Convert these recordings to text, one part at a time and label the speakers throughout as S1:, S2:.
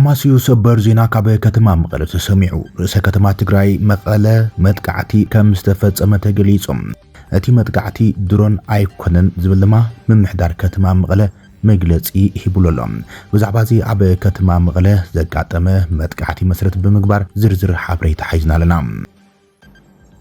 S1: ኣማሲዩ ሰበር ዜና ካብ ከተማ መቐለ ተሰሚዑ ርእሰ ከተማ ትግራይ መቐለ መጥቃዕቲ ከም ዝተፈጸመ ተገሊጹም እቲ መጥቃዕቲ ድሮን ኣይኮነን ዝብል ድማ ምምሕዳር ከተማ መቐለ መግለጺ ሂብሎሎም ብዛዕባ እዚ ኣብ ከተማ መቐለ ዘጋጠመ መጥቃዕቲ መስረት ብምግባር ዝርዝር ሓበሬታ ሒዝና ኣለና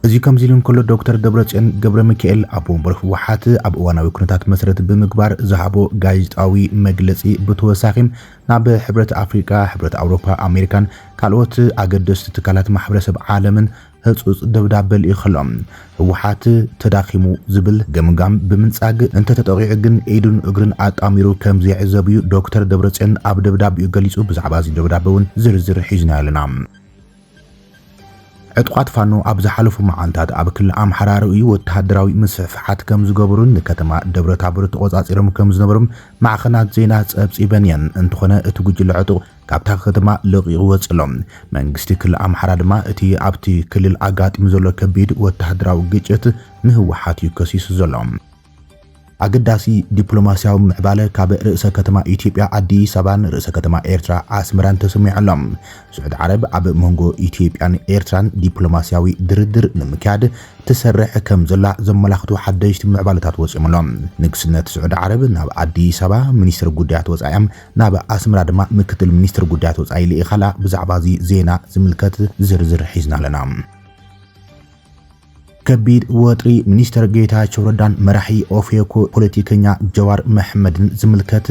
S1: እዚ ከም ዚልን ከሎ ዶክተር ደብረጽዮን ገብረ ሚካኤል ኣብ ወንበር ህወሓት ኣብ እዋናዊ ኩነታት መስረት ብምግባር ዝሃቦ ጋዜጣዊ መግለጺ ብተወሳኺ ናብ ሕብረት ኣፍሪካ ሕብረት ኣውሮፓ ኣሜሪካን ካልኦት ኣገደስቲ ትካላት ማሕበረሰብ ዓለምን ህጹጽ ደብዳቤ ይኸሎም ህወሓት ተዳኺሙ ዝብል ገምጋም ብምንጻግ እንተተጠቂዑ ግን ኢዱን እግርን ኣጣሚሩ ከም ዝዕዘብዩ ዶክተር ደብረጽዮን ኣብ ደብዳቤኡ ገሊጹ ብዛዕባ እዚ ደብዳቤ እውን ዝርዝር ሒዝና ኣለና ዕጥቋት ፋኖ ኣብ ዝሓለፉ መዓልታት ኣብ ክልል ኣምሓራ ርእዩ ወተሃደራዊ ምስፍሕፋሓት ከም ዝገብሩን ንከተማ ደብረ ታቦር ተቆጻጺሮም ከም ዝነበሩም ማዕኸናት ዜና ጸብጺበን እየን እንትኾነ እቲ ጉጅለ ዕጡቕ ካብታ ከተማ ለቂቑ ወጽሎም መንግስቲ ክልል ኣምሓራ ድማ እቲ ኣብቲ ክልል ኣጋጢሙ ዘሎ ከቢድ ወተሃደራዊ ግጭት ንህወሓት እዩ ከሲሱ ዘሎ ኣገዳሲ ዲፕሎማሲያዊ ምዕባለ ካብ ርእሰ ከተማ ኢትዮጵያ ኣዲስ አበባን ርእሰ ከተማ ኤርትራ ኣስመራን ተሰሚዑሎም ስዑድ ዓረብ ኣብ መንጎ ኢትዮጵያን ኤርትራን ዲፕሎማሲያዊ ድርድር ንምክያድ ተሰርሕ ከም ዘላ ዘመላኽቱ ሓደሽቲ ምዕባለታት ወፂሞሎም ንግስነት ስዑድ ዓረብ ናብ ኣዲስ አበባ ሚኒስትር ጉዳያት ወጻኢም ናብ ኣስመራ ድማ ምክትል ሚኒስትር ጉዳያት ወጻኢ ልኢኻላ ብዛዕባ እዚ ዜና ዝምልከት ዝርዝር ሒዝና ኣለና ከቢድ ወጥሪ ሚኒስትር ጌታቸው ረዳን መራሒ ኦፌኮ ፖለቲከኛ ጀዋር መሐመድን ዝምልከት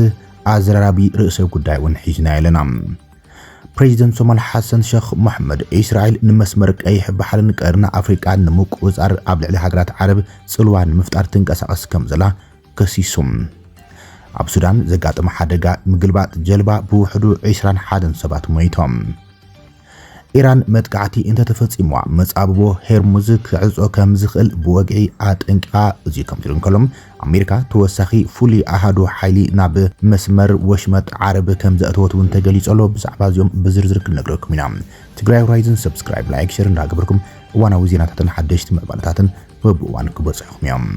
S1: ኣዘራራቢ ርእሰ ጉዳይ እውን ሒዝና ኣለና ፕሬዚደንት ሶማል ሐሰን ሼኽ መሐመድ እስራኤል ንመስመር ቀይሕ ባሕርን ቀርና ኣፍሪቃ ንምቁፅጻር ኣብ ልዕሊ ሃገራት ዓረብ ጽልዋ ንምፍጣር ትንቀሳቐስ ከም ዘላ ከሲሱም ኣብ ሱዳን ዘጋጠመ ሓደጋ ምግልባጥ ጀልባ ብውሕዱ 21 ሰባት ሞይቶም ኢራን መጥቃዕቲ እንተተፈጺምዋ መጻብቦ ሄርሙዝ ክዕጾ ከም ዝኽእል ብወግዒ ኣጠንቂቓ እዚ ከም ትሪን ከሎም ኣሜሪካ ተወሳኺ ፉሊ ኣሃዱ ሓይሊ ናብ መስመር ወሽመጥ ዓረብ ከም ዘእተወት እውን ተገሊጸሎ ብዛዕባ እዚኦም ብዝርዝር ክንነግረኩም ኢና ትግራይ ሆራይዝን ሰብስክራይብ ላይክ ሼር እንዳገበርኩም እዋናዊ ዜናታትን ሓደሽቲ ምዕባለታትን በብእዋን ክበጽሑኩም እዮም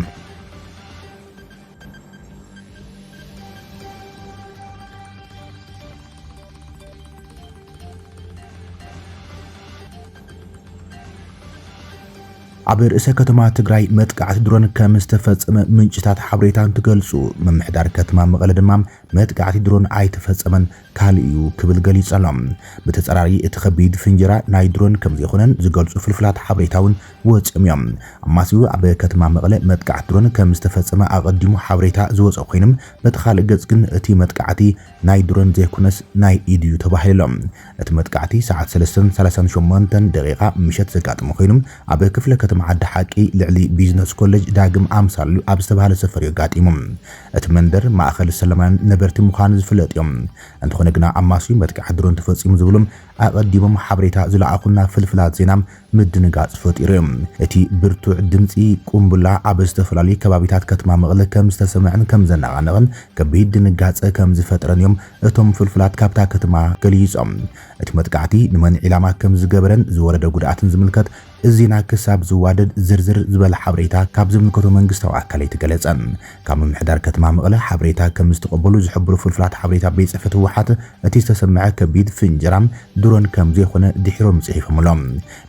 S1: ኣብ ርእሰ ከተማ ትግራይ መጥቃዕቲ ድሮን ከም ዝተፈጸመ ምንጭታት ሓበሬታን ትገልጹ መምሕዳር ከተማ መቐለ ድማ መጥቃዕቲ ድሮን ኣይተፈጸመን ካልእዩ ክብል ገሊጸሎም ብተጸራሪ እቲ ከቢድ ፍንጀራ ናይ ድሮን ከም ዘይኮነን ዝገልጹ ፍልፍላት ሓበሬታውን ወጽኦም እዮም ኣማሲኡ ኣብ ከተማ መቐለ መጥቃዕቲ ድሮን ከም ዝተፈጸመ ኣቐዲሙ ሓበሬታ ዝወጽ ኮይኖም በቲ ካልእ ገጽ ግን እቲ መጥቃዕቲ ናይ ድሮን ዘይኮነስ ናይ ኢድዩ ተባሂሎም እቲ መጥቃዕቲ ሰዓት 3:38 ደቂቃ ምሸት ዘጋጥሞ ኮይኖም ኣብ ክፍለ ከተማ ዓዲ ሓቂ ልዕሊ ቢዝነስ ኮሌጅ ዳግም ኣምሳሉ ኣብ ዝተባሃለ ሰፈር ይጋጢሞም እቲ መንደር ማእኸል ሰላማን ነበርቲ ምዃኑ ዝፍለጥ እዮም እንተኾነ ግና ኣማሲዩ መጥቃዕቲ ድሮን ተፈጺሙ ዝብሎም ኣቐዲሞም ሓበሬታ ዝለኣኹና ፍልፍላት ዜናም ምድንጋጽ ፈጢሮም እቲ ብርቱዕ ድምጺ ቁምቡላ ኣብ ዝተፈላለዩ ከባቢታት ከተማ መቐለ ከም ዝተሰምዐን ከም ዘነቓነቕን ከቢድ ድንጋጸ ከም ዝፈጥረን እዮም እቶም ፍልፍላት ካብታ ከተማ ገሊጾም እቲ መጥቃዕቲ ንመን ዒላማ ከም ዝገበረን ዝወረደ ጉድኣትን ዝምልከት እዚና ክሳብ ዝዋደድ ዝርዝር ዝበለ ሓበሬታ ካብ ዝምልከቶ መንግስታዊ ኣካል ይትገለጸን ካብ ምምሕዳር ከተማ መቐለ ሓበሬታ ከም ዝተቐበሉ ዝሕብሩ ፍልፍላት ሓበሬታ ቤት ጽሕፈት ህወሓት እቲ ዝተሰምዐ ከቢድ ፍንጀራም ድሮን ከም ዘይኮነ ድሒሮም ጽሒፎምሎም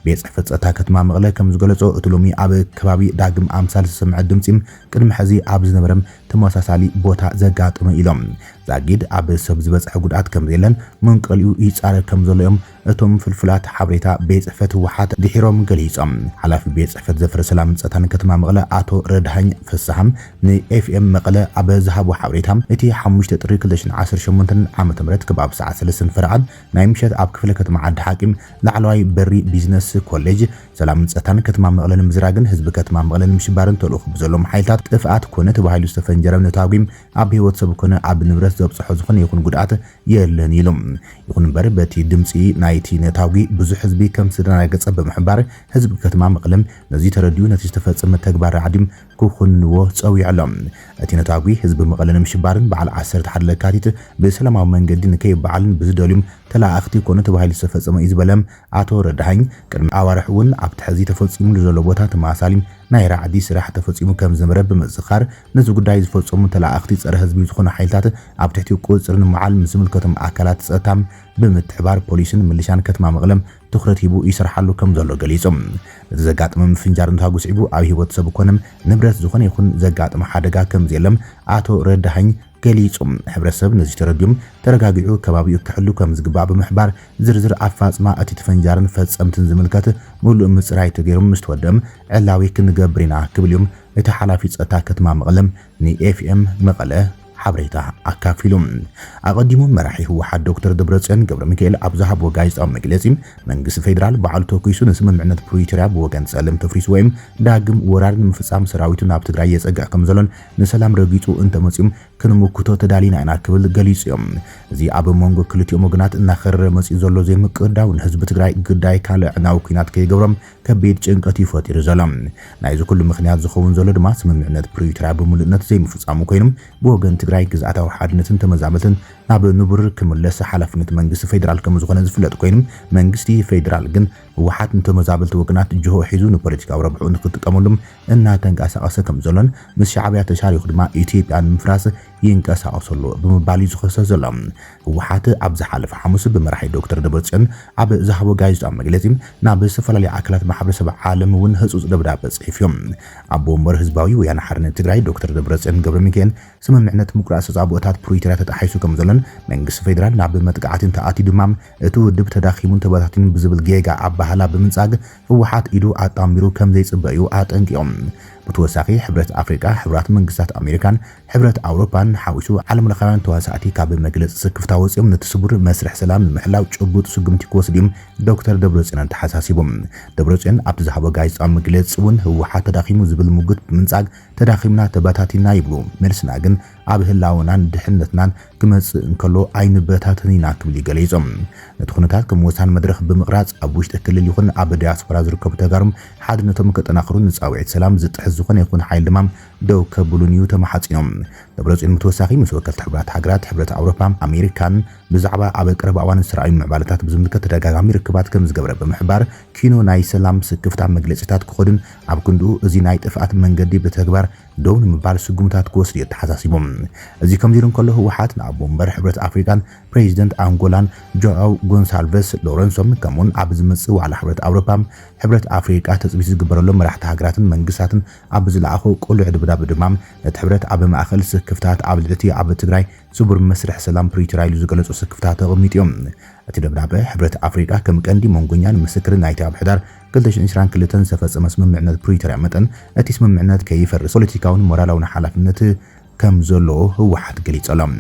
S1: ቤት ጽሕፈት ጸጥታ ከተማ መቐለ ከም ዝገለጾ እቲ ሎሚ ኣብ ከባቢ ዳግም ኣምሳል ዝተሰምዐ ድምጺ ቅድሚ ሕዚ ኣብ ዝነበረም ተመሳሳሊ ቦታ ዘጋጥመ ኢሎም ዛጊድ ኣብ ሰብ ዝበጽሐ ጉድኣት ከም ዘለን መንቀልኡ ይጻረር ከም ዘሎ እዮም እቶም ፍልፍላት ሓበሬታ ቤት ጽሕፈት ህወሓት ድሒሮም ገሊጾም ሓላፊ ቤት ጽሕፈት ዘፍረ ሰላም ጸጥታን ከተማ መቐለ ኣቶ ረድሃኝ ፍሳሃም ንኤፍኤም መቐለ ኣብ ዝሃቦ ሓበሬታ እቲ 5 ጥሪ 2018 ዓ.ም ከባቢ ሰዓት 3 ፍርቓን ናይ ምሸት ኣብ ክፍለ ከተማ ዓዲ ሓቂም ላዕለዋይ በሪ ቢዝነስ ኮሌጅ ሰላም ጸጥታን ከተማ መቐለ ንምዝራግን ህዝቢ ከተማ መቐለ ንምሽባርን ተልእኹ ብዘሎም ሓይልታት ጥፍኣት ኮነ ተባሂሉ ዝተፈንጀረም ነታዊም ኣብ ህይወት ሰብ ኮነ ኣብ ንብረት ዘብጽሖ ዝኾነ ይኹን ጉድኣት የለን ኢሎም ይኹን እምበር በቲ ድምጺ ናይቲ ነታዊ ብዙሕ ህዝቢ ከም ዝተደናገጸ ብምሕባር ህዝቢ ከተማ መቐለም ነዚ ተረድዩ ነቲ ዝተፈጸመ ተግባር ዓዲም ክኹንዎ ጸዊዖሎም እቲ ነታዊ ህዝቢ መቐለ ንምሽባርን በዓል 11 ለካቲት ብሰላማዊ መንገዲ ንከይበዓልን ብዝደልዩም ተላእኽቲ ኮነ ተባሂሉ ዝተፈጸመ እዩ ዝበለም ኣቶ ረዳሃኝ ቅድሚ ኣዋርሕ እውን ኣብ ትሕዚ ተፈጺሙሉ ዘሎ ቦታ ተመሳሳሊ ናይ ራዕዲ ስራሕ ተፈጺሙ ከም ዝነበረ ብምዝኻር ነዚ ጉዳይ ዝፈጸሙ ተላእኽቲ ጸረ ህዝቢ ዝኾኑ ሓይልታት ኣብ ትሕቲ ቁጽሪ ንምዓል ምስ ዝምልከቶም ኣካላት ጸጥታም ብምትሕባር ፖሊስን ምልሻን ከተማ መቐለም ትኹረት ሂቡ ይሰርሓሉ ከም ዘሎ ገሊጾም እቲ ዘጋጥመ ምፍንጃር እንተጓጉስዒቡ ኣብ ሂወት ሰብ ኮነም ንብረት ዝኾነ ይኹን ዘጋጥመ ሓደጋ ከም ዘየለም ኣቶ ረዳሃኝ ገሊጾም ሕብረተሰብ ነዚ ተረዲዮም ተረጋጊዑ ከባቢኡ ክሕሉ ከም ዝግባእ ብምሕባር ዝርዝር ኣፋጽማ እቲ ተፈንጃርን ፈጸምትን ዝምልከት ሙሉእ ምጽራይ ተገይሮም ምስ ተወደም ዕላዊ ክንገብር ኢና ክብል እዮም እቲ ሓላፊ ጸጥታ ከተማ መቐለም ንኤፍኤም መቐለ ሓበሬታ ኣካፊሎም ኣቀዲሙ መራሒ ህወሓት ዶክተር ደብረጽዮን ገብረ ሚካኤል ኣብ ዝሃቦ ጋዜጣዊ መግለጺ መንግስቲ ፌደራል ባዕሉ ተኪሱ ንስምምዕነት ፕሪቶሪያ ብወገን ጸለም ተፍሪሱ ወይም ዳግም ወራር ንምፍጻም ሰራዊቱ ናብ ትግራይ የጸግዕ ከም ዘሎን ንሰላም ረጊጹ እንተመጺኦም ክንምክቶ ተዳሊና ኢና ክብል ገሊጾም እዚ ኣብ መንጎ ክልቲኦም ወገናት እናኸረረ መጺ ዘሎ ዘይምቅዳው ንህዝቢ ትግራይ ግዳይ ካልዕ ናው ኩናት ከይገብሮም ከቢድ ጭንቀት ይፈጢር ዘሎ ናይዚ ኩሉ ምኽንያት ዝኸውን ዘሎ ድማ ስምምዕነት ፕሪቶሪያ ብምሉእነት ዘይምፍጻሙ ኮይኖም ብወገን ትግራይ ግዝኣታዊ ሓድነትን ተመዛበልትን ናብ ንቡር ክምለስ ሓላፍነት መንግስቲ ፌደራል ከም ዝኾነ ዝፍለጥ ኮይኖም መንግስቲ ፌደራል ግን ህወሓት ንተመዛበልቲ ወገናት ጅሆ ሒዙ ንፖለቲካዊ ረብሑ ንክጥቀመሉም እናተንቀሳቐሰ ከም ዘሎን ምስ ሻዕብያ ተሻሪኹ ድማ ኢትዮጵያ ንምፍራስ ይንቀሳቐሰሉ ብምባል ዝኸሰስ ዘሎ ህወሓት ኣብ ዝሓለፈ ሐሙስ ብመራሒ ዶክተር ደብረጽዮን ኣብ ዝሃቦ ጋዜጣዊ መግለጺ ናብ ዝተፈላለዩ ኣካላት ማሕበረሰብ ዓለም እውን ህጹጽ ደብዳቤ ጽሒፎም ኣብ ወንበር ህዝባዊ ወያነ ሓርነት ትግራይ ዶክተር ደብረጽዮን ገብረ ሚካኤል ስምምዕነት ምቁራጽ ጻብኦታት ፕሪቶሪያ ተጣሒሱ ከም ዘሎን መንግስቲ ፌደራል ናብ መጥቃዕትን ተኣቲ ድማ እቲ ውድብ ተዳኺሙን ተበታቲን ብዝብል ጌጋ ኣባህላ ብምንጻግ ህወሓት ኢዱ ኣጣሚሩ ከም ዘይጽበዩ ኣጠንቂቖም ብተወሳኺ ሕብረት ኣፍሪቃ ሕብራት መንግስታት ኣሜሪካን ሕብረት ኣውሮፓን ሓዊሱ ዓለም ለኻውያን ተዋሳእቲ ካብ መግለጽ ስክፍታ ወፂኦም ነቲ ስቡር መስርሕ ሰላም ንምሕላው ጭቡጥ ስጉምቲ ክወስድዮም ዶክተር ደብረጽዮን ተሓሳሲቦም ደብረጽዮን ኣብቲ ዝሃቦ ጋዜጣዊ መግለጽ እውን ህወሓት ተዳኺሙ ዝብል ሙግት ብምንጻግ ተዳኺምና ተበታቲና ይብሉ መልስና ግን ኣብ ህላውናን ድሕነትናን ክመጽእ እንከሎ ኣይንበታትን ኢና ክብል ገሊጾም ነቲ ኩነታት ከም ወሳን መድረኽ ብምቕራጽ ኣብ ውሽጢ ክልል ይኹን ኣብ ዲያስፖራ ዝርከቡ ተጋሩም ሓድነቶም ከጠናኽሩ ንጻውዒት ሰላም ዝጥሕዝ ዝኾነ ይኹን ሓይል ድማ ደው ከብሉን እዩ ተማሓጺኖም ደብረጽዮን ምትወሳኺ ምስ ወከልቲ ሕብራት ሃገራት ሕብረት ኣውሮፓ ኣሜሪካን ብዛዕባ ኣብ ቀረባ እዋን ዝረኣዩ ምዕባለታት ብዝምልከት ተደጋጋሚ ርክባት ከም ዝገበረ ብምሕባር ኪኖ ናይ ሰላም ስክፍታ መግለጺታት ክኸድን ኣብ ክንድኡ እዚ ናይ ጥፍኣት መንገዲ ብተግባር ደው ንምባል ስጉምታት ክወስድ ተሓሳሲቦም እዚ ከምዚ ኢሉ ከሎ ህወሓት ናብ ወንበር ሕብረት ኣፍሪካን ፕሬዚደንት አንጎላን ጆአው ጎንሳልቬስ ሎረንሶም ከምኡን ኣብ ዝመጽእ ዋዕላ ሕብረት ኣውሮፓ ሕብረት ኣፍሪካ ተጽቢት ዝግበረሎም መራሕቲ ሃገራትን መንግስታትን ኣብ ዝለኣኹ ቁልዕ ድብዳብ ድማ ነቲ ሕብረት ኣብ ማእኸል ስክፍታት ኣብ ልዕቲ ኣብ ትግራይ ስቡር መስርሕ ሰላም ፕሪቶሪያ ኢሉ ዝገለጹ ስክፍታት ተቐሚጦም እቲ ደብዳቤ ሕብረት ኣፍሪካ ከም ቀንዲ መንጎኛን ምስክርን ናይቲ ኣብ ሕዳር 2022 ዝተፈጸመ ስምምዕነት ፕሪቶሪያ መጠን እቲ ስምምዕነት ከይፈርስ ፖለቲካውን ሞራላውን ሓላፍነት ከም ዘሎ ህወሓት ገሊጸሎም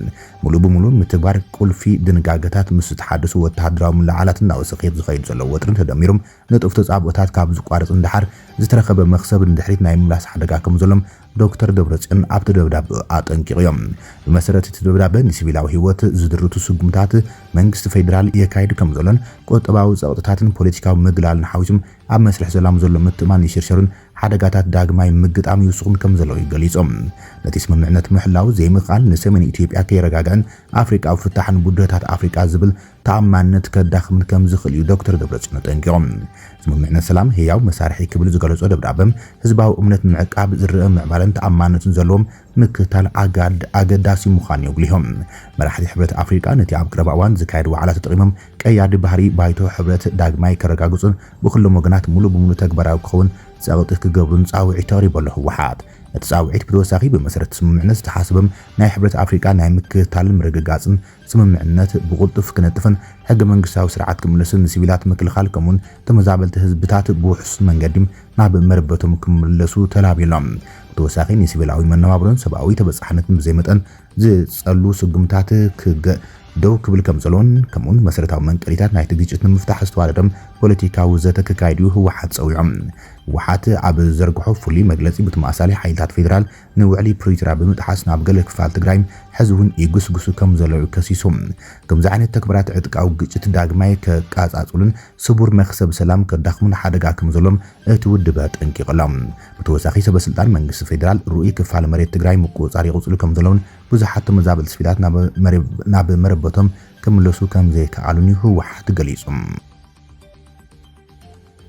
S1: ሙሉ ብሙሉ ምትግባር ቁልፊ ድንጋገታት ምስ ተሓደሱ ወተሃደራዊ ምልዓላትን ናወሰኺት ዝኸይድ ዘሎ ወጥርን ተደሚሮም ነጥፍቲ ጻብኦታት ካብ ዝቋረጽ እንድሓር ዝተረኸበ መኽሰብ እንድሕሪት ናይ ምላስ ሓደጋ ከም ዘሎም ዶክተር ደብረጽዮን ኣብቲ ደብዳቤ ኣጠንቂቖም ብመሰረት እቲ ደብዳቤ ንሲቪላዊ ህይወት ዝድርቱ ስጉምታት መንግስቲ ፌደራል የካይድ ከም ዘሎን ቆጠባዊ ጸቕጥታትን ፖለቲካዊ ምግላልን ሓዊሱም ኣብ መስርሕ ሰላም ዘሎ ምትእማን ይሽርሸሩን ሓደጋታት ዳግማይ ምግጣም ይውስኹን ከም ዘሎ ይገሊጾም ነቲ ስምምዕነት ምሕላው ዘይምኻል ንሰሜን ኢትዮጵያ ከይረጋግዕን ኣፍሪቃዊ ፍታሕን ቡድታት ኣፍሪቃ ዝብል ተኣማንነት ከዳኽምን ከም ዝኽእል እዩ ዶክተር ደብረጽዮን ጠንቂቖም ስምምዕነት ሰላም ህያው መሳርሒ ክብል ዝገለጾ ደብዳቤም ህዝባዊ እምነት ምዕቃብ ዝርአ ምዕባለን ተኣማንነትን ዘለዎም ምክታል ኣገዳሲ ምዃኑ የጉልሆም መራሕቲ ሕብረት ኣፍሪቃ ነቲ ኣብ ቀረባ እዋን ዝካየድ ዋዕላ ተጠቒሞም ቀያዲ ባህሪ ባይቶ ሕብረት ዳግማይ ከረጋግጹን ብኩሎም ወገናት ሙሉ ብሙሉ ተግባራዊ ክኸውን ጸቕጢ ክገብሩን ጻውዒት ተቕሪበሎ ህወሓት እቲ ጻውዒት ብተወሳኺ ብመሰረት ስምምዕነት ዝተሓሰበም ናይ ሕብረት ኣፍሪቃ ናይ ምክትታልን ምርግጋጽን ስምምዕነት ብቁልጡፍ ክነጥፍን ሕገ መንግስታዊ ስርዓት ክምለስን ንሲቪላት ምክልኻል ከምኡን ተመዛበልቲ ህዝብታት ብውሑስ መንገዲ ናብ መረበቶም ክምለሱ ተላቢሎም ብተወሳኺ ንሲቪላዊ መነባብሮን ሰብኣዊ ተበጻሕነትን ብዘይመጠን ዝጸሉ ስጉምታት ደው ክብል ከም ዘሎን ከምኡን መሰረታዊ መንቀሊታት ናይቲ ግጭት ንምፍታሕ ዝተዋለደም ፖለቲካዊ ዘተ ክካይድ ህወሓት ጸዊዖም ህወሓት ኣብ ዘርግሖ ፍሉይ መግለጺ ብተመሳሳሊ ሓይልታት ፌደራል ንውዕሊ ፕሪቶሪያ ብምጥሓስ ናብ ገለ ክፋል ትግራይ ሕዝቡን ይጉስጉሱ ከም ዘለዉ ከሲሶም ከምዚ ዓይነት ተግባራት ዕጥቃዊ ግጭት ዳግማይ ከቃጻጽሉን ስቡር መኽሰብ ሰላም ከዳኽሙን ሓደጋ ከም ዘሎም እቲ ውድበ ጠንቂቖሎም ብተወሳኺ ሰበስልጣን መንግስቲ ፌደራል ሩኡይ ክፋል መሬት ትግራይ ምቁጽጻር ይቕጽሉ ከም ዘለውን ብዙሓት ተመዛበልቲ ሲቪላት ናብ መረበቶም ክምለሱ ከም ዘይከኣሉን ህወሓት ገሊጹም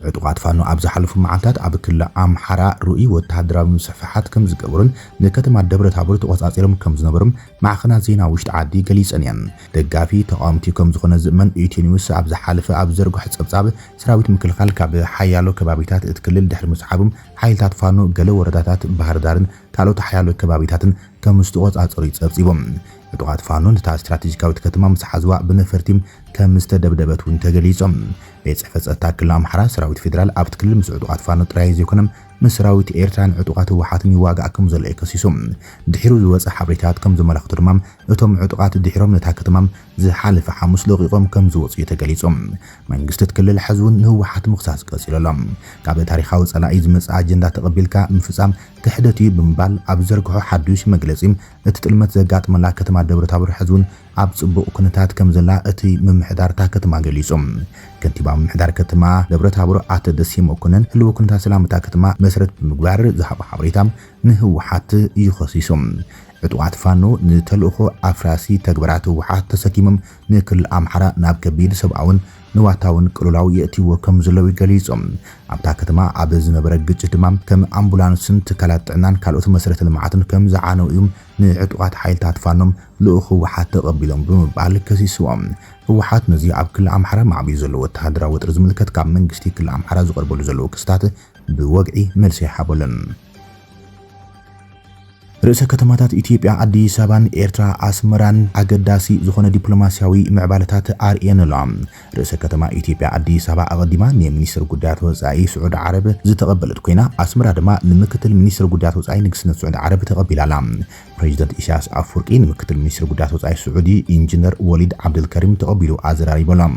S1: ዕጡቃት ፋኖ ኣብ ዝሓለፉ መዓልታት ኣብ ክልል ኣምሓራ ሩኢ ወተሃደራዊ ምስፍሓት ከም ዝገብሩን ንከተማ ደብረ ታቦር ተቆጻጺሮም ከም ዝነበሩም ማዕኸናት ዜና ውሽጢ ዓዲ ገሊጸን እየን። ደጋፊ ተቃውምቲ ከም ዝኾነ ዝእመን ኢትዮኒውስ ኣብ ዝሓለፈ ኣብ ዘርግሑ ጸብጻብ ሰራዊት ምክልኻል ካብ ሓያሎ ከባቢታት እቲ ክልል ድሕሪ ምስሓቦም ሓይልታት ፋኖ ገለ ወረዳታት ባህር ዳርን ካልኦት ሓያሎ ከባቢታትን ከም ዝተቆጻጸሩ ይጸብጺቦም። ዕጡቃት ፋኖ ነታ ስትራቴጂካዊት ከተማ ምስ ሓዝዋ ብነፈርቲም ከም ዝተደብደበት እውን ተገሊጾም። ቤት ጽሕፈት ጸጥታ ክልል ኣምሓራ ሰራዊት ፌደራል ኣብቲ ክልል ምስ ዕጡቃት ፋኖ ጥራይ ዘይኮነም ምስ ሰራዊት ኤርትራን ዕጡቃት ህወሓትን ይዋጋእ ከም ዘሎ ከሲሶም። ድሒሩ ዝወፀ ሓበሬታት ከም ዘመላኽቱ ድማ እቶም ዕጡቃት ድሒሮም ነታ ከተማ ዝሓለፈ ሐሙስ ለቂቆም ከም ዝወፁ ተገሊጾም። መንግስቲ ክልል ሕዝቡን ንህወሓት ምኽሳስ ቀፂሎም ካብ ታሪኻዊ ጸላኢ ዝመጽእ ኣጀንዳ ተቐቢልካ ምፍጻም ክሕደት እዩ ብምባል ኣብ ዘርግሖ ሓዱሽ መግለጺ እቲ ጥልመት ዘጋጥመላ ከተማ ደብረ ታቦር ሕዝቡን ኣብ ጽቡቕ ኩነታት ከም ዘላ እቲ ምምሕዳር እታ ከተማ ገሊጾም። ከንቲባ ምምሕዳር ከተማ ደብረ ታቦር ኣቶ ደሴ መኮነን ህልው ኩነታት ሰላም እታ ከተማ መሰረት ብምግባር ዝሃቦ ሓበሬታ ንህወሓት ይኸሲሶም። ዕጡቃት ፋኖ ንተልእኾ ኣፍራሲ ተግባራት ህወሓት ተሰኪሞም ንክልል ኣምሓራ ናብ ከቢድ ሰብኣውን ንዋታውን ቅልውላው የእትይዎ ከም ዘለዉ ገሊጾም። ኣብታ ከተማ ኣብ ዝነበረ ግጭት ድማ ከም ኣምቡላንስን ትካላት ጥዕናን ካልኦት መሰረተ ልምዓትን ከም ዝዓነው እዮም ንዕጡቃት ሓይልታት ፋኖም ልኡኽ ህወሓት ተቐቢሎም ብምባል ከሲስዎም። ህወሓት ነዚ ኣብ ክልል ኣምሓራ ማዕቢሉ ዘሎ ወተሃደራዊ ወጥሪ ዝምልከት ካብ መንግስቲ ክልል ኣምሓራ ዝቐርበሉ ዘለዉ ክስታት ብወግዒ መልሲ ይሓበሉን። ርእሰ ከተማታት ኢትዮጵያ አዲስ አበባን ኤርትራ አስመራን አገዳሲ ዝኾነ ዲፕሎማሲያዊ ምዕባለታት አርኤን ኣሎም። ርእሰ ከተማ ኢትዮጵያ አዲስ አበባ ኣቀዲማ ንሚኒስትር ጉዳያት ወፃኢ ስዑድ ዓረብ ዝተቀበለት ኮይና አስመራ ድማ ንምክትል ሚኒስትር ጉዳያት ወፃኢ ንግስነት ስዑድ ዓረብ ተቀቢላላ። ፕሬዚደንት ኢሳያስ አፈወርቂ ንምክትል ሚኒስትር ጉዳያት ወፃኢ ስዑዲ ኢንጂነር ወሊድ ዓብድልከሪም ተቀቢሉ ኣዘራሪቦሎም።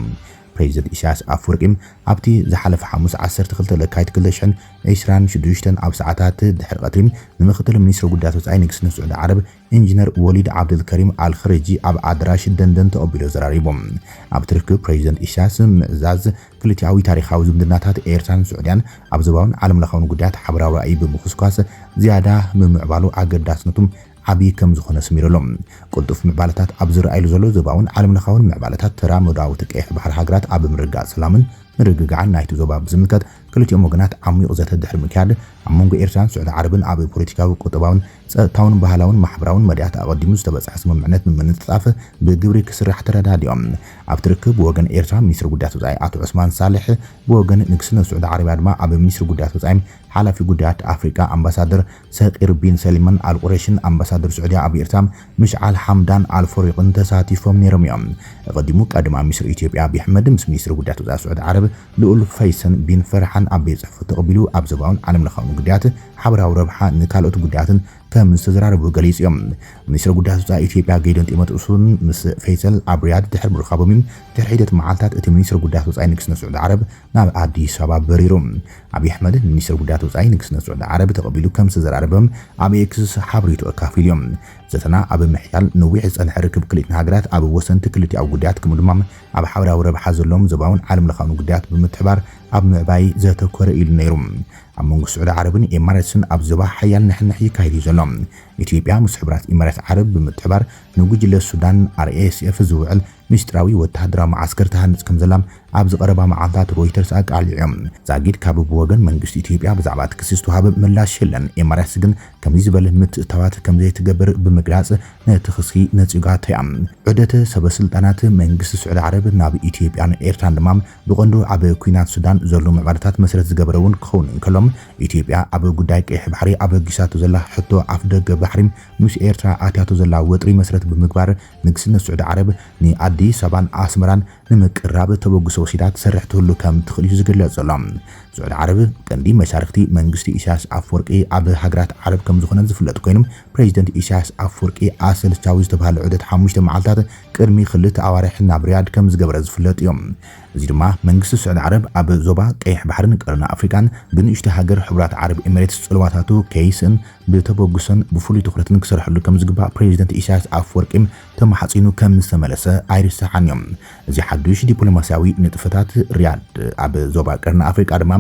S1: ፕሬዚደንት ኢሳያስ አፈወርቂ ኣብቲ ዝሓለፈ ሐሙስ 12 ለካቲት 2026 ኣብ ሰዓታት ድሕሪ ቀትሪ ንምክትል ሚኒስትር ጉዳያት ወፃኢ ንግስነት ስዑድ ዓረብ ኢንጂነር ወሊድ ዓብድልከሪም አልኸረጂ ኣብ ኣዳራሽ ደንደን ተቀቢሉ ዘራሪቦም። ኣብ ትርክብ ፕሬዚደንት ኢሳያስ ምዕዛዝ ክልቲኣዊ ታሪኻዊ ዝምድናታት ኤርትራን ስዑድያን ኣብ ዞባውን ዓለም ለኻውን ጉዳያት ሓበራዊ ራእይ ብምኽስኳስ ዝያዳ ብምዕባሉ ኣገዳስነቱም ዓብይ ከም ዝኾነ ስሚረሎም። ቅልጡፍ ምዕባለታት ኣብ ዝረኣይሉ ዘሎ ዞባውን ዓለም ለኻውን ምዕባለታት ተራ መዳውቲ ቀይሕ ባሕሪ ሃገራት ኣብ ምርጋጽ ሰላምን ምርግጋዕን ናይቲ ዞባ ብዝምልከት ክልቲኦም ወገናት ዓሚቕ ዘተ ድሕሪ ምክያድ ኣብ መንጎ ኤርትራን ስዑድ ዓረብን ኣብ ፖለቲካዊ ቁጠባውን ጸጥታውን ባህላውን ማሕበራውን መድያት ኣቀዲሙ ዝተበጽሐ ስምምዕነት ንምንጥጣፍ ብግብሪ ክስራሕ ተረዳዲኦም። ኣብ ትርክብ ብወገን ኤርትራ ሚኒስትር ጉዳያት ወፃኢ ኣቶ ዑስማን ሳልሕ ብወገን ንግስነት ስዑድ ዓረብያ ድማ ኣብ ሚኒስትር ጉዳያት ወፃኢ ሓላፊ ጉዳያት ኣፍሪካ ኣምባሳደር ሰቂር ቢን ሰሊማን አልቁረሽን ኣምባሳደር ስዑድያ ኣብ ኤርትራ ምሽዓል ሓምዳን አልፎሪቅን ተሳቲፎም ነይሮም እዮም። ቀዲሙ ቀዳማ ሚኒስትር ኢትዮጵያ አብይ አሕመድ ምስ ሚኒስትር ጉዳያት ወፃኢ ስዑድ ዓረብ ልኡል ፈይሰን ቢን ፈርሓን ኣብ ቤት ጽሕፈት ተቀቢሉ ኣብ ዞባውን ዓለም ለኻውን ጉዳያት ሓበራዊ ረብሓ ንካልኦት ጉዳያትን ከም ዝተዘራረቡ ገሊጾም። ሚኒስትር ጉዳያት ወፃኢ ኢትዮጵያ ገይደን ጢሞቴዎስን ምስ ፈይሰል ኣብ ሪያድ ድሕሪ ምርኻቦም ድሕሪ ሒደት መዓልታት እቲ ሚኒስትር ጉዳያት ወፃኢ ንግስነት ስዑድ ዓረብ ናብ ኣዲስ ኣበባ በሪሮም። አብይ አሕመድ ሚኒስትር ጉዳያት ወፃኢ ንግስነት ስዑድ ዓረብ ተቀቢሉ ከም ዝተዘራረበም ኣብ ኤክስ ሓበሬቱ ኣካፊሎም። ዘተና ኣብ ምሕያል ነዊሕ ዝጸንሐ ርክብ ክልቲአን ሃገራት ኣብ ወሰንቲ ክልቲአዊ ጉዳያት ከም ድማ ኣብ ሓበራዊ ረብሓ ዘለዎም ዞባውን ዓለም ለኻውን ጉዳያት ብምትሕባር ኣብ ምዕባይ ዘተኮረ ኢሉ ነይሩ። ኣብ መንጎ ስዑድ ዓረብን ኤማሬትስን ኣብ ዞባ ሓያል ንሕንሕ ይካየድ ዘሎ። ኢትዮጵያ ምስ ሕብራት ኤማሬት ዓረብ ብምትሕባር ንጉጅለ ሱዳን RSF ዝውዕል ሚስጥራዊ ወተሃደራዊ ማዓስከር ተሃንጽ ከም ዘላ ኣብ ዝቐረባ መዓልታት ሮይተርስ ኣቃሊዖም። ዛጊድ ካብ ብወገን መንግስቲ ኢትዮጵያ ብዛዕባ እቲ ክሲ ዝተዋሃበ ምላሽ የለን። ኤማሬትስ ግን ከምዚ ዝበለ ምትእትታዋት ከም ዘይትገብር ብምግላጽ ነቲ ክሲ ነጺጋታ እያ። ዑደት ሰበስልጣናት መንግስቲ ስዑድ ዓረብ ናብ ኢትዮጵያን ኤርትራን ድማ ብቐንዱ ኣብ ኩናት ሱዳን ዘሎ ምዕባለታት መሰረት ዝገበረ እውን ክኸውን እንከሎም ኢትዮጵያ ኣብ ጉዳይ ቀይሕ ባሕሪ ኣብ ጊሳቶ ዘላ ሕቶ ኣፍ ደገ ባሕሪ ምስ ኤርትራ ኣትያቶ ዘላ ወጥሪ መሰረት ብምግባር ንግስነት ስዑድ ዓረብ ንኣዲስ ኣበባን ኣስመራን ንምቅራብ ተበግሶ ወሲዳት ሰርሕ ትህሉ ከም ትኽእል እዩ ዝግለጽ ዘሎ። ስዑድ ዓረብ ቀንዲ መሻርክቲ መንግስቲ ኢሳያስ አፈወርቂ ኣብ ሃገራት ዓረብ ከም ዝኾነ ዝፍለጥ ኮይኑ ፕሬዚደንት ኢሳያስ አፈወርቂ ኣሰልቻዊ ዝተባሃለ ዑደት 5 መዓልታት ቅድሚ ክልተ ኣዋርሕ ናብ ሪያድ ከም ዝገበረ ዝፍለጥ እዮም። እዚ ድማ መንግስቲ ስዑድ ዓረብ ኣብ ዞባ ቀይሕ ባሕርን ቀረና ኣፍሪካን ብንእሽቶ ሃገር ሕብራት ዓረብ ኤሚሬትስ ጽልዋታቱ ከይስን ብተበግሶን ብፍሉይ ትኹረትን ክሰርሐሉ ከም ዝግባእ ፕሬዚደንት ኢሳያስ አፈወርቂ ተማሓጺኑ ከም ዝተመለሰ ኣይርሳሕን እዮም። እዚ ሓዱሽ ዲፕሎማሲያዊ ንጥፈታት ሪያድ ኣብ ዞባ ቀረና ኣፍሪካ ድማ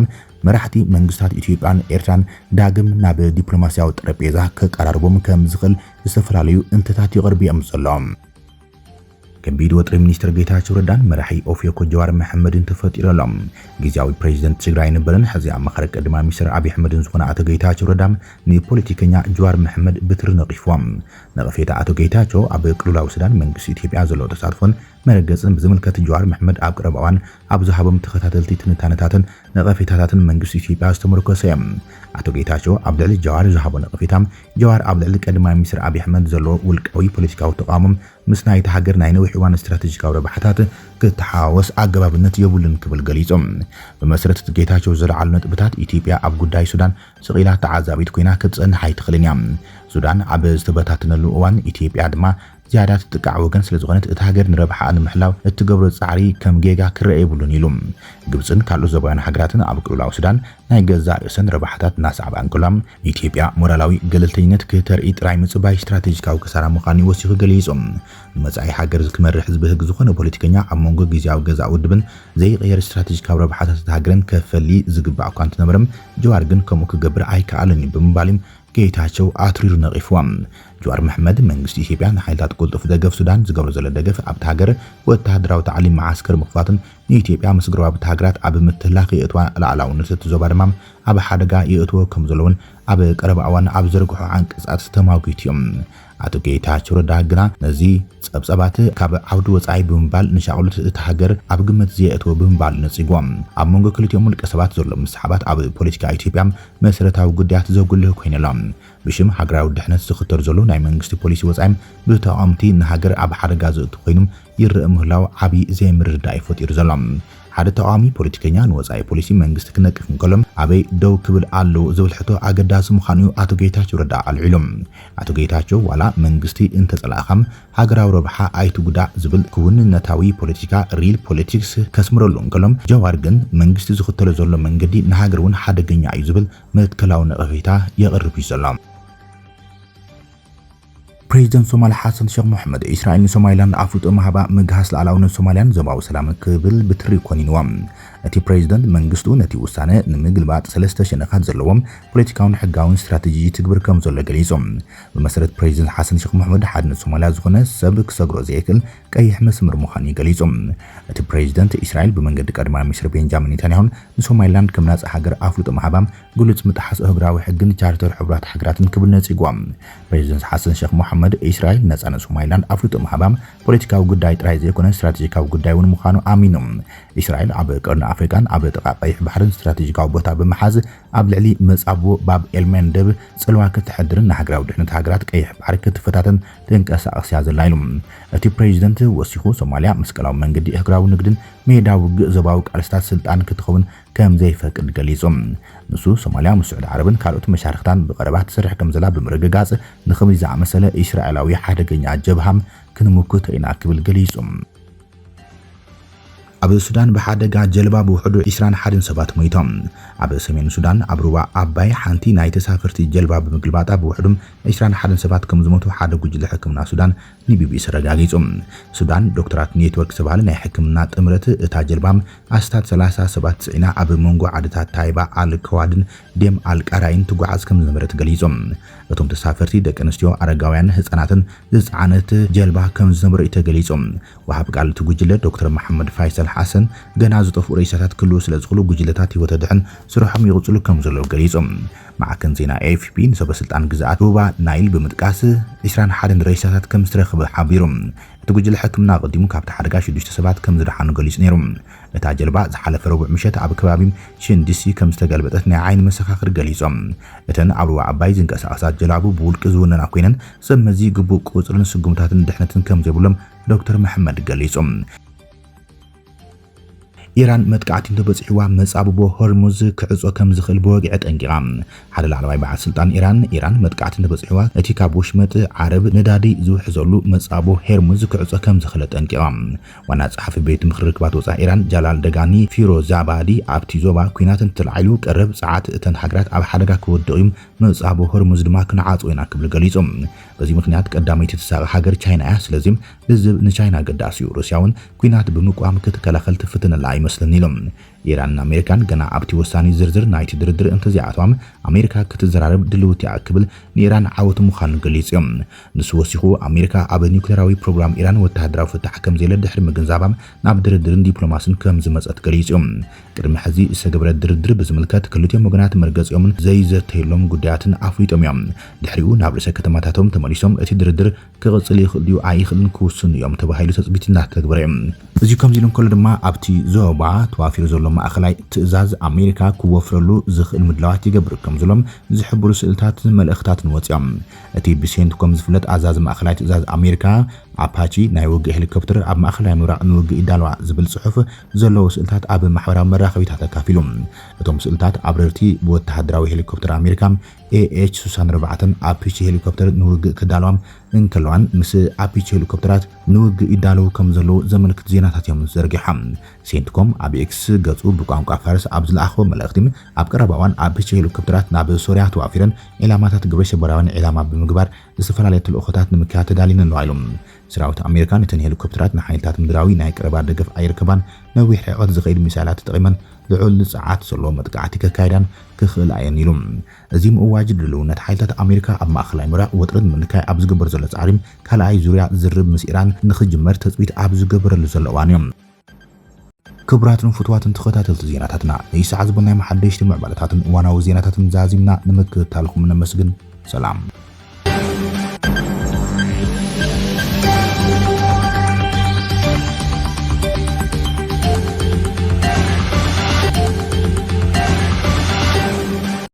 S1: መራሕቲ መንግስታት ኢትዮጵያን ኤርትራን ዳግም ናብ ዲፕሎማሲያዊ ጠረጴዛ ከቀራርቦም ከም ዝኽእል ዝተፈላለዩ እንትታት ይቐርቡ እዮም ዘሎም። ከቢድ ወጥሪ ሚኒስትር ጌታቸው ረዳን መራሒ ኦፌኮ ጀዋር መሐመድን ተፈጢረሎም ግዚያዊ ፕሬዝደንት ትግራይ ነበርን ሕዚ ኣማኻሪ ቀዳማይ ሚኒስትር አብይ አሕመድን ዝኾነ ኣቶ ጌታቸው ረዳም ንፖለቲከኛ ጀዋር መሐመድ ብትሪ ነቒፎም ነቐፌታ ኣቶ ጌታቸው ኣብ ክልላዊ ሱዳን መንግስቲ ኢትዮጵያ ዘሎ ተሳትፎን መረገጽን ብዝምልከት ጀዋር መሐመድ ኣብ ቀረባ እዋን ኣብ ዝሃቦም ተኸታተልቲ ትንታነታትን ነቐፌታታትን መንግስቲ ኢትዮጵያ ዝተመርኮሰ እዮም ኣቶ ጌታቸው ኣብ ልዕሊ ጀዋር ዝሃቦ ነቐፌታም ጀዋር ኣብ ልዕሊ ቀዳማይ ሚኒስትር አብይ አሕመድ ዘሎ ውልቃዊ ፖለቲካዊ ተቃውሞም ምስ ናይቲ ሃገር ናይ ነዊሕ እዋን ስትራቴጂካዊ ረብሓታት ክትሓዋወስ ኣገባብነት የብሉን ክብል ገሊጾም ብመሰረት ጌታቸው ዝለዓሉ ነጥብታት ኢትዮጵያ ኣብ ጉዳይ ሱዳን ስቂላ ተዓዛቢት ኮይና ክትጸንሕ ኣይትኽእልን እያ ሱዳን ኣብ ዝተበታተነሉ እዋን ኢትዮጵያ ድማ ዝያዳ ትጥቃዕ ወገን ስለ ዝኾነት እቲ ሃገር ንረብሓ ንምሕላው እትገብሮ ጻዕሪ ከም ጌጋ ክረአ የብሉን ኢሎም ግብፅን ካልኦት ዞባውያን ሃገራትን ኣብ ክልላዊ ሱዳን ናይ ገዛ ርእሰን ረብሓታት እናስዓባ እንከሎም ኢትዮጵያ ሞራላዊ ገለልተኝነት ክተርኢ ጥራይ ምጽባይ ስትራቴጂካዊ ክሳራ ምዃኑ ወሲኹ ገሊጾም ንመጻኢ ሃገር ክመርሕ ዝብህግ ዝኾነ ፖለቲከኛ ኣብ መንጎ ግዚያዊ ገዛ ውድብን ዘይቀየር ስትራቴጂካዊ ረብሓታት ሃገርን ከፈሊ ዝግባእ እኳ እንትነበረም ጀዋር ግን ከምኡ ክገብር ኣይከኣልን ብምባልም ጌታቸው ኣትሪሩ ነቒፎም ጀዋር መሐመድ መንግስቲ ኢትዮጵያ ንሓይልታት ቁልጡፍ ደገፍ ሱዳን ዝገብሮ ዘሎ ደገፍ ኣብቲ ሃገር ወተሃደራዊ ታዕሊም ማዓስከር ምኽፋትን ንኢትዮጵያ ምስ ግርባብቲ ሃገራት ኣብ ምትላኽ የእትዋ ላዕላውነት ዞባ ድማ ኣብ ሓደጋ የእትዎ ከም ዘለውን ኣብ ቀረባ እዋን ኣብ ዘርግሑ ዓንቀጻት ተማጊቱ እዮም ኣቶ ጌታቸው ረዳ ግና ነዚ ጸብጸባት ካብ ዓውዲ ወጻኢ ብምባል ንሻቅሉት እቲ ሃገር ኣብ ግምት ዘየእትዎ ብምባል ነጺጎም ኣብ መንጎ ክልቲኦም ውልቀ ሰባት ዘሎ መስሓባት ኣብ ፖለቲካ ኢትዮጵያ መሰረታዊ ጉዳያት ዘጉልህ ኮይነሎም ብሽም ሃገራዊ ድሕነት ዝኽተሉ ዘሎ ናይ መንግስቲ ፖሊሲ ወጻኢም ብተቃውምቲ ንሃገር ኣብ ሓደጋ ዘእቱ ኮይኖም ይርአ ምህላው ዓብዪ ዘይምርዳእ ይፈጢሩ ዘሎም ሓደ ተቃዋሚ ፖለቲከኛ ንወጻኢ ፖሊሲ መንግስቲ ክነቅፍ እንከሎም ኣበይ ደው ክብል ኣለዎ ዝብል ሕቶ ኣገዳሲ ምዃኑ ኣቶ ጌታቸው ረዳ ኣልዒሎም ኣቶ ጌታቸው ዋላ መንግስቲ እንተጸላእኻም ሃገራዊ ረብሓ ኣይትጉዳእ ዝብል ክውንነታዊ ፖለቲካ ሪል ፖለቲክስ ከስምረሉ እንከሎም ጀዋር ግን መንግስቲ ዝኽተሎ ዘሎ መንገዲ ንሃገር እውን ሓደገኛ እዩ ዝብል መትከላዊ ነቐፌታ የቕርብ እዩ ዘሎ ፕሬዝደንት ሶማሊያ ሓሰን ሼክ መሐመድ እስራኤል ሶማሊላንድ ኣፍልጦ ማህባ ምግሃስ ላዕላውነት ሶማሊያን ዞባዊ ሰላም ክብል ብትሪ ኮኒንዎም እቲ ፕሬዝደንት መንግስቱ ነቲ ውሳነ ንምግልባጥ ሰለስተ ሸነኻት ዘለዎም ፖለቲካውን ሕጋውን ስትራቴጂ ትግብር ከም ዘሎ ገሊጾም ብመሰረት ፕሬዝደንት ሓሰን ሼክ መሐመድ ሓድነት ሶማሊያ ዝኾነ ሰብ ክሰግሮ ዘይክል ቀይሕ መስመር ምዃኑ ገሊጾም እቲ ፕሬዝደንት እስራኤል ብመንገዲ ቀዳማይ ሚኒስትር ቤንጃሚን ኔታንያሁን ንሶማሊላንድ ከም ናጽ ሃገር ኣፍልጦ ማህባም ግሉጽ ምጥሓስ ህግራዊ ሕግን ቻርተር ሕብራት ሃገራትን ክብል ነጺጎም ፕሬዝደንት ሓሰን ሼክ መሐመድ እስራኤል ነጻነ ሶማሊላንድ ኣፍልጦ ማህባም ፖለቲካዊ ጉዳይ ጥራይ ዘይኮነ ስትራቴጂካዊ ጉዳይ እውን ምዃኑ ኣሚኖም እስራኤል ኣብ ቀርኒ ኣፍሪካን ኣብ ጥቓ ቀይሕ ባሕርን ስትራቴጂካዊ ቦታ ብምሓዝ ኣብ ልዕሊ መጻቦ ባብ ኤልመንደብ ጽልዋ ክትሕድርን ንሃገራዊ ድሕነት ሃገራት ቀይሕ ባሕሪ ክትፈታተን ተንቀሳቐስ እያ ዘላ ኢሎም እቲ ፕሬዝደንት ወሲኹ ሶማልያ መስቀላዊ መንገዲ እግራዊ ንግድን ሜዳዊ ውግእ ዞባዊ ቃልስታት ስልጣን ክትኸውን ከም ዘይፈቅድ ገሊጾም ንሱ ሶማልያ ምስ ስዑድ ዓረብን ካልኦት መሻርክታን ብቐረባ ትሰርሕ ከም ዘላ ብምርግጋጽ ንኸምዚ ዝኣመሰለ እስራኤላዊ ሓደገኛ ጀብሃም ክንምክቶ ኢና ክብል ገሊጾም ኣብ ሱዳን ብሓደጋ ጀልባ ብውሕዱ 21 ሰባት ሞይቶም ኣብ ሰሜን ሱዳን ኣብ ሩባ ኣባይ ሓንቲ ናይ ተሳፈርቲ ጀልባ ብምግልባጣ ብውሕዱም 21 ሰባት ከም ዝሞቱ ሓደ ጉጅለ ሕክምና ሱዳን ንቢቢሲ ረጋጊጾም ሱዳን ዶክተራት ኔትወርክ ዝተባሃለ ናይ ሕክምና ጥምረት እታ ጀልባም ኣስታት 30 ሰባት ጽዒና ኣብ መንጎ ዓድታት ታይባ ኣልከዋድን ደም ኣልቃራይን ትጓዓዝ ከም ዝነበረት ገሊጾም እቶም ተሳፈርቲ ደቂ ኣንስትዮ ኣረጋውያን ህፃናትን ዝፃዓነት ጀልባ ከም ዝነበሩ ተገሊጾም ወሃብ ቃል እቲ ጉጅለ ዶክተር መሐመድ ፋይሰል ሓሰን ገና ዝጠፍኡ ሬሳታት ክልው ስለ ዝኽእሉ ጉጅለታት ህይወት ድሕን ስርሖም ይቕጽሉ ከም ዘለዉ ገሊጾም ማዕከን ዜና AFP ንሰበስልጣን ግዛኣት ሩባ ናይል ብምጥቃስ 21 ሬሳታት ከም ዝተረኸበ ሓቢሮም እቲ ጉጅለ ሕክምና ቀዲሙ ካብቲ ሓደጋ 6 ሰባት ከም ዝደሓኑ ገሊጹ ነይሮም እታ ጀልባ ዝሓለፈ ረቡዕ ምሸት ኣብ ከባቢ ሽንዲሲ ከም ዝተገልበጠት ናይ ዓይኒ መሰኻኽር ገሊጾም እተን ኣብ ሩባ ኣባይ ዝንቀሳቐሳ ጀላቡ ብውልቂ ዝውነና ኮይነን ሰብ መዚ ግቡእ ቁፅርን ስጉምታትን ድሕነትን ከም ዘይብሎም ዶክተር መሐመድ ገሊጾም ኢራን መጥቃዕቲ ተበጽሕዋ መጻብቦ ሆርሙዝ ክዕጾ ከም ዝኽእል በወግዕ ጠንቂቓ ሓደ ላዕለዋይ በዓል ስልጣን ኢራን መጥቃዕቲ ተበጽሕዋ እቲ ካብ ወሽመጥ ዓረብ ነዳዲ ዝውሕዘሉ መጻቦ ሆርሙዝ ክዕጾ ከም ዝኽእል ጠንቂቓ ዋና ጸሓፊ ቤት ምክሪ ርክባት ወጻኢ ኢራን ጃላል ደጋኒ ፊሮዛባዲ ኣብቲ ዞባ ኩናትን ተላዒሉ ቀረብ ሰዓት እተን ሃገራት ኣብ ሓደጋ ክወድቑ መጻቦ ሆርሙዝ ድማ ክንዓጽው ኢና ክብል ገሊጾም በዚ ምክንያት ቀዳመይቲ ተሳቂ ሃገር ቻይና እያ ስለዚህም ልዝብ ንቻይና ገዳሲ እዩ ሩስያ እውን ኩናት ብምቋም ክትከላኸል ትፍትነላ ኣይመስልን ኢሎም ኢራንና አሜሪካን ገና ኣብቲ ወሳኒ ዝርዝር ናይቲ ድርድር እንተዚኣቶም ኣሜሪካ ክትዘራረብ ድልውቲ ክብል ንኢራን ዓወት ምዃኑ ገሊጾም ንሱ ወሲኹ ኣሜሪካ ኣብ ኒውክሌራዊ ፕሮግራም ኢራን ወተሃደራዊ ፍታሕ ከም ዘለ ድሕሪ ምግንዛባ ናብ ድርድርን ዲፕሎማስን ከም ዝመጸት ገሊጾም ቅድሚ ሕዚ ዝተገብረ ድርድር ብዝምልከት ክልቲኦም ወገናት መርገጺኦም ዘይዘተየሎም ጉዳያትን ኣፍሊጦም እዮም ድሕሪኡ ናብ ርእሰ ከተማታቶም ተመሊሶም እቲ ድርድር ክቕጽል ይኽእል እዩ ኣይኽእልን ክውስኑ እዮም ተባሂሉ ተጽቢት እናተግበረ እዩ እዚ ከምዚ ኢሎም ከሎ ድማ ኣብቲ ዞባ ተዋፊሩ ዘሎ ማእኸላይ ትእዛዝ ኣሜሪካ ክወፍረሉ ዝኽእል ምድላዋት ይገብር ከም ዘሎም ዝሕብሩ ስእልታት መልእኽታትን ወፂኦም እቲ ብሴንትኮም ዝፍለጥ ኣዛዚ ማእኸላይ ትእዛዝ ኣሜሪካ ኣፓቺ ናይ ውግእ ሄሊኮፕተር ኣብ ማእኸላይ ምብራቕ ንውግእ ይዳልዋ ዝብል ጽሑፍ ዘለዎ ስእልታት ኣብ ማሕበራዊ መራኸቢታት ተካፊሉ እቶም ስእልታት ኣብ ረርቲ ብወተሃደራዊ ሄሊኮፕተር ኣሜሪካ AH-64 ኣፓቺ ሄሊኮፕተር ንውግእ ክዳልዋም እንከለዋን ምስ ኣፓቺ ሄሊኮፕተራት ንውግእ ይዳለው ከም ዘለው ዘመልክት ዜናታት እዮም ዘርጊሖም ሴንትኮም ኣብ ኤክስ ገጹ ብቋንቋ ፋርስ ኣብ ዝለኣኸ መልእኽቲ ኣብ ቀረባዋን ኣፓቺ ሄሊኮፕተራት ናብ ሶርያ ተዋፊረን ኢላማታት ግብረ ሰበራውን ኢላማ ብምግባር ዝተፈላለዩ ተልእኾታት ንምክያድ ተዳሊነን ነው ኢሎም ሰራዊት ኣሜሪካን እተን ሄሊኮፕተራት ንሓይልታት ምድራዊ ናይ ቀረባ ደገፍ ኣይርከባን ነዊሕ ርሕቀት ዝኸይድ ሚሳይላት ተጠቒመን ልዑል ንጽዓት ዘለዎ መጥቃዕቲ ከካይዳን ክኽእል ኣየን ኢሎም እዚ ምእዋጅ ድልውነት ሓይልታት ኣሜሪካ ኣብ ማእኸላይ ምብራቕ ወጥረት ምንካይ ኣብ ዝግበር ዘሎ ጻዕሪም ካልኣይ ዙርያ ዝርብ ምስ ኢራን ንኽጅመር ተጽቢት ኣብ ዝገበረሉ ዘሎ እዋን እዮም ክቡራትን ፍትዋትን ተኸታተልቲ ዜናታትና ንይስዓ ዝበልናይ መሓደሽቲ ምዕባለታትን እዋናዊ ዜናታትን ዛዚምና ንምክትታልኩም ነመስግን ሰላም